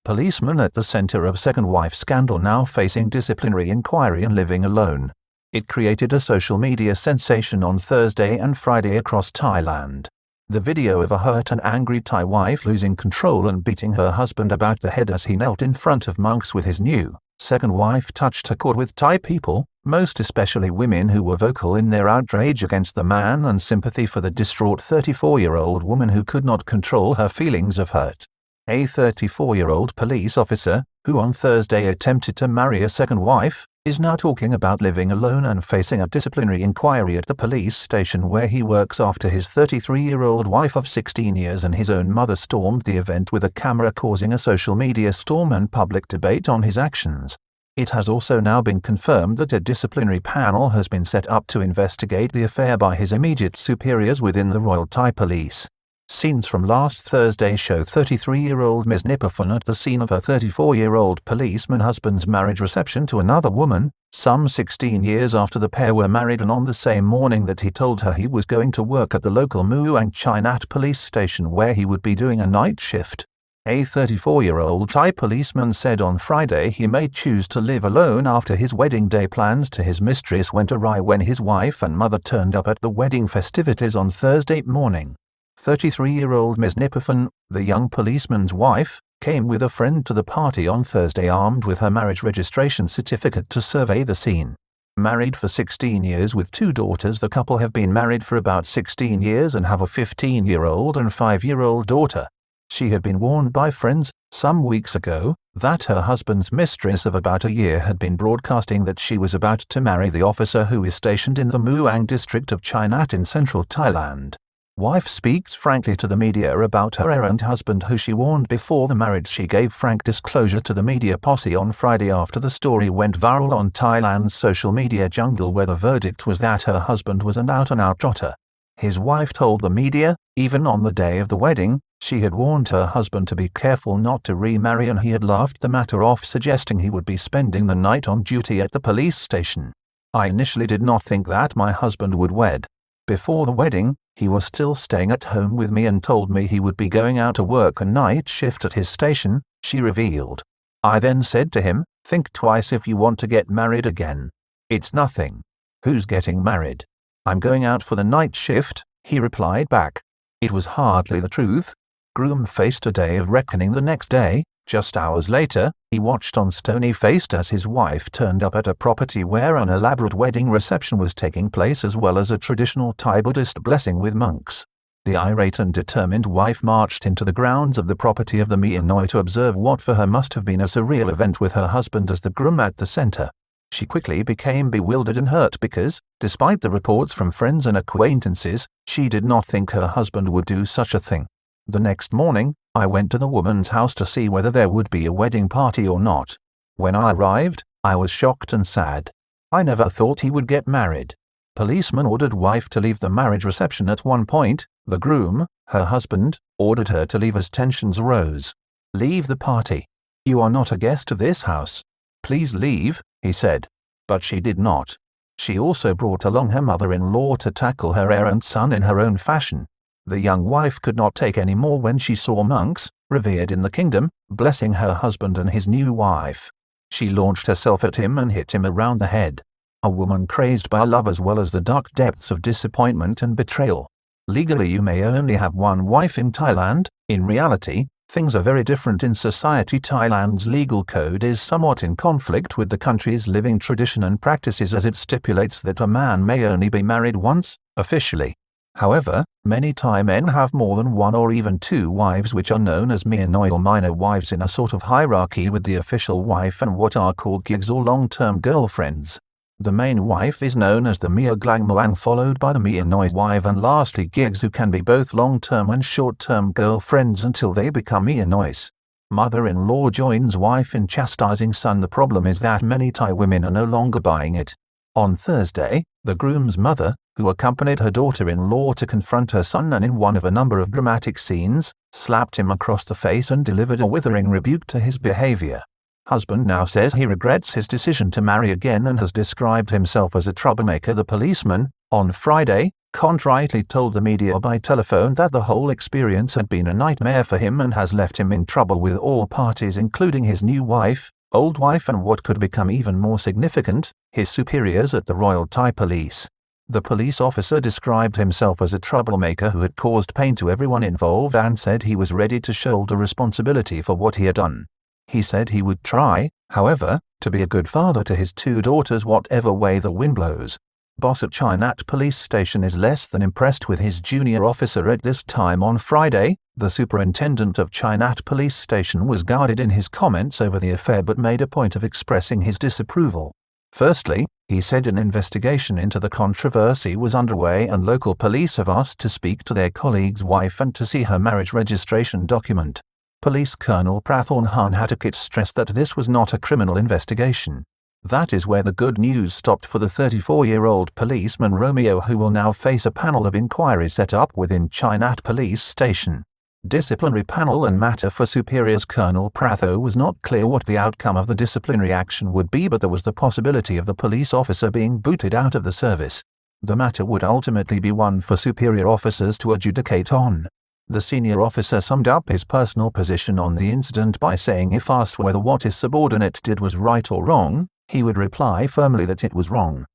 Policeman at the center of second wife scandal now facing disciplinary inquiry and living alone. It created a social media sensation on Thursday and Friday across Thailand. The video of a hurt and angry Thai wife losing control and beating her husband about the head as he knelt in front of monks with his new second wife touched a chord with Thai people, most especially women who were vocal in their outrage against the man and sympathy for the distraught 34-year-old woman who could not control her feelings of hurt. A 34-year-old police officer, who on Thursday attempted to marry a second wife, is now talking about living alone and facing a disciplinary inquiry at the police station where he works after his 33-year-old wife of 16 years and his own mother stormed the event with a camera, causing a social media storm and public debate on his actions. It has also now been confirmed that a disciplinary panel has been set up to investigate the affair by his immediate superiors within the Royal Thai Police. Scenes from last Thursday show 33-year-old Ms. Nipafun at the scene of her 34-year-old policeman husband's marriage reception to another woman, some 16 years after the pair were married and on the same morning that he told her he was going to work at the local Muang Chai Nat police station where he would be doing a night shift. A 34-year-old Thai policeman said on Friday he may choose to live alone after his wedding day plans to his mistress went awry when his wife and mother turned up at the wedding festivities on Thursday morning. 33-year-old Ms. Nipafun, the young policeman's wife, came with a friend to the party on Thursday armed with her marriage registration certificate to survey the scene. Married for 16 years with 2 daughters, the couple have been married for about 16 years and have a 15-year-old and 5-year-old daughter. She had been warned by friends, some weeks ago, that her husband's mistress of about a year had been broadcasting that she was about to marry the officer who is stationed in the Muang district of Chai Nat in central Thailand. Wife speaks frankly to the media about her errant husband who she warned before the marriage. She gave frank disclosure to the media posse on Friday after the story went viral on Thailand's social media jungle, where the verdict was that her husband was an out-and-out trotter. His wife told the media, even on the day of the wedding, she had warned her husband to be careful not to remarry and he had laughed the matter off, suggesting he would be spending the night on duty at the police station. I initially did not think that my husband would wed. Before the wedding, he was still staying at home with me and told me he would be going out to work a night shift at his station, she revealed. I then said to him, think twice if you want to get married again. It's nothing. Who's getting married? I'm going out for the night shift, he replied back. It was hardly the truth. Groom faced a day of reckoning the next day. Just hours later, he watched on stony-faced as his wife turned up at a property where an elaborate wedding reception was taking place, as well as a traditional Thai Buddhist blessing with monks. The irate and determined wife marched into the grounds of the property of the Mia Noi to observe what for her must have been a surreal event with her husband as the groom at the center. She quickly became bewildered and hurt because, despite the reports from friends and acquaintances, she did not think her husband would do such a thing. The next morning, I went to the woman's house to see whether there would be a wedding party or not. When I arrived, I was shocked and sad. I never thought he would get married. Policeman ordered wife to leave the marriage reception at one point. The groom, her husband, ordered her to leave as tensions rose. Leave the party. You are not a guest of this house. Please leave, he said. But she did not. She also brought along her mother-in-law to tackle her errant son in her own fashion. The young wife could not take any more when she saw monks, revered in the kingdom, blessing her husband and his new wife. She launched herself at him and hit him around the head. A woman crazed by love as well as the dark depths of disappointment and betrayal. Legally you may only have one wife in Thailand. In reality, things are very different in society. Thailand's legal code is somewhat in conflict with the country's living tradition and practices, as it stipulates that a man may only be married once, officially. However, many Thai men have more than one or even 2 wives, which are known as Mia Noi or minor wives, in a sort of hierarchy with the official wife and what are called gigs or long-term girlfriends. The main wife is known as the Mia Glang Muang, followed by the Mia Noi wife, and lastly gigs, who can be both long-term and short-term girlfriends until they become Mia Nois. Mother-in-law joins wife in chastising son. The problem is that many Thai women are no longer buying it. On Thursday, the groom's mother, who accompanied her daughter-in-law to confront her son and in one of a number of dramatic scenes, slapped him across the face and delivered a withering rebuke to his behavior. Husband now says he regrets his decision to marry again and has described himself as a troublemaker. The policeman, on Friday, contritely told the media by telephone that the whole experience had been a nightmare for him and has left him in trouble with all parties, including his new wife, old wife, and what could become even more significant, his superiors at the Royal Thai Police. The police officer described himself as a troublemaker who had caused pain to everyone involved and said he was ready to shoulder responsibility for what he had done. He said he would try, however, to be a good father to his 2 daughters whatever way the wind blows. Boss at Chai Nat police station is less than impressed with his junior officer at this time. On Friday, the superintendent of Chai Nat police station was guarded in his comments over the affair but made a point of expressing his disapproval. Firstly, he said an investigation into the controversy was underway and local police have asked to speak to their colleague's wife and to see her marriage registration document. Police Colonel Prathorn Hanhatakit stressed that this was not a criminal investigation. That is where the good news stopped for the 34-year-old policeman Romeo, who will now face a panel of inquiry set up within Chai Nat police station. Disciplinary panel and matter for superiors. Colonel Pratho was not clear what the outcome of the disciplinary action would be, but there was the possibility of the police officer being booted out of the service. The matter would ultimately be one for superior officers to adjudicate on. The senior officer summed up his personal position on the incident by saying if asked whether what his subordinate did was right or wrong, he would reply firmly that it was wrong.